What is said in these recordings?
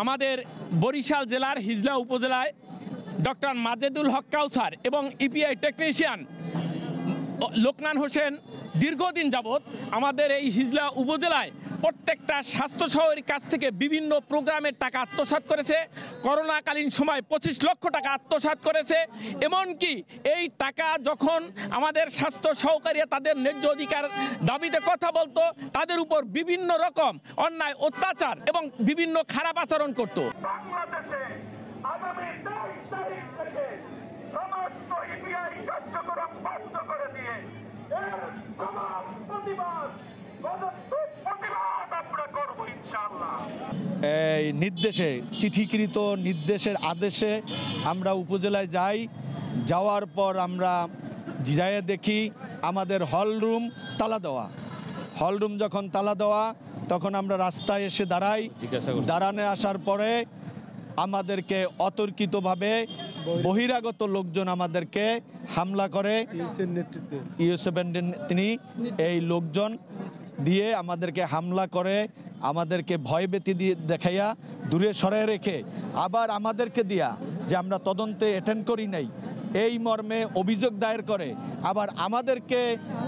আমাদের বরিশাল জেলার হিজলা উপজেলায় ডক্টর মাজেদুল হক কাউসার এবং ইপিআই টেকনিশিয়ান লোকমান হোসেন দীর্ঘদিন যাবৎ আমাদের এই হিজলা উপজেলায় প্রত্যেকটা স্বাস্থ্যসহকারীর কাছ থেকে বিভিন্ন প্রোগ্রামের টাকা আত্মসাৎ করেছে। করোনাকালীন সময় 25 লক্ষ টাকা আত্মসাৎ করেছে। এমনকি এই টাকা যখন আমাদের স্বাস্থ্য সহকারীরা তাদের ন্যায্য অধিকার দাবিতে কথা বলতো, তাদের উপর বিভিন্ন রকম অন্যায় অত্যাচার এবং বিভিন্ন খারাপ আচরণ করত। বাংলাদেশে আগামী 23 তারিখ থেকে সমস্ত ইপিআই কার্যক্রম বন্ধ করে দিয়ে এর জবাব প্রতিবাদ আমরা করব ইনশাআল্লাহ। এই নির্দেশে চিঠিকৃত নির্দেশের আদেশে আমরা উপজেলায় যাই। যাওয়ার পর আমরা যাইয়ে দেখি আমাদের হলরুম তালা দেওয়া। হলরুম যখন তালা দেওয়া তখন আমরা রাস্তায় এসে দাঁড়াই। দাঁড়ানে আসার পরে আমাদেরকে অতর্কিতভাবে বহিরাগত লোকজন আমাদেরকে হামলা করে। ইউএসএফের তিনি এই লোকজন দিয়ে আমাদেরকে হামলা করে, আমাদেরকে ভয়ভীতি দিয়ে দেখাইয়া দূরে সরাই রেখে আবার আমাদেরকে দিয়া যে আমরা তদন্তে অ্যাটেন্ড করি নাই এই মর্মে অভিযোগ দায়ের করে আবার আমাদেরকে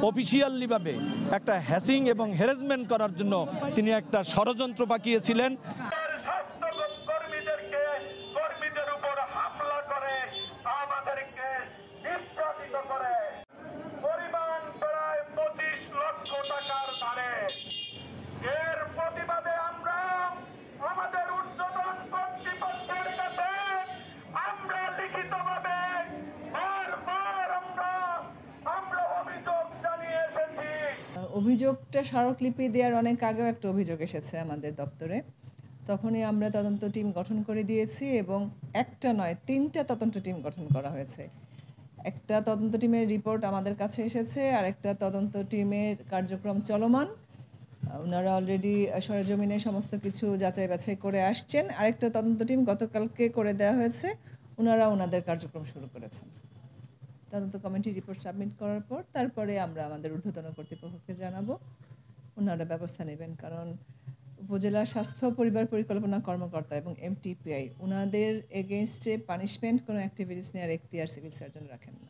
অফিসিয়ালিভাবে একটা হ্যাসিং এবং হ্যারাসমেন্ট করার জন্য তিনি একটা ষড়যন্ত্র পাকিয়েছিলেন। এর প্রতিবাদে আমরা আমাদের ঊর্ধ্বতন কর্তৃপক্ষের কাছে আমরা লিখিতভাবে বারবার আমরা অভিযোগ জানিয়ে এসেছি। অভিযোগটা স্মারকলিপি দেওয়ার অনেক আগেও একটা অভিযোগ এসেছে আমাদের দপ্তরে। তখনই আমরা তদন্ত টিম গঠন করে দিয়েছি এবং একটা নয় 3টা তদন্ত টিম গঠন করা হয়েছে। একটা তদন্ত টিমের রিপোর্ট আমাদের কাছে এসেছে, আর একটা তদন্ত টিমের কার্যক্রম চলমান। ওনারা অলরেডি সরেজমিনে সমস্ত কিছু যাচাই বাছাই করে আসছেন। আরেকটা তদন্ত টিম গতকালকে করে দেওয়া হয়েছে, ওনারা ওনাদের কার্যক্রম শুরু করেছেন। তদন্ত কমিটি রিপোর্ট সাবমিট করার পর তারপরে আমরা আমাদের ঊর্ধ্বতন কর্তৃপক্ষকে জানাবো, ওনারা ব্যবস্থা নেবেন। কারণ উপজেলা স্বাস্থ্য পরিবার পরিকল্পনা কর্মকর্তা এবং এমটিপিআই ওনাদের এগেইনস্টে পানিশমেন্ট কোনো অ্যাক্টিভিটিস নেওয়ার এখতিয়ার সিভিল সার্জন রাখেন না।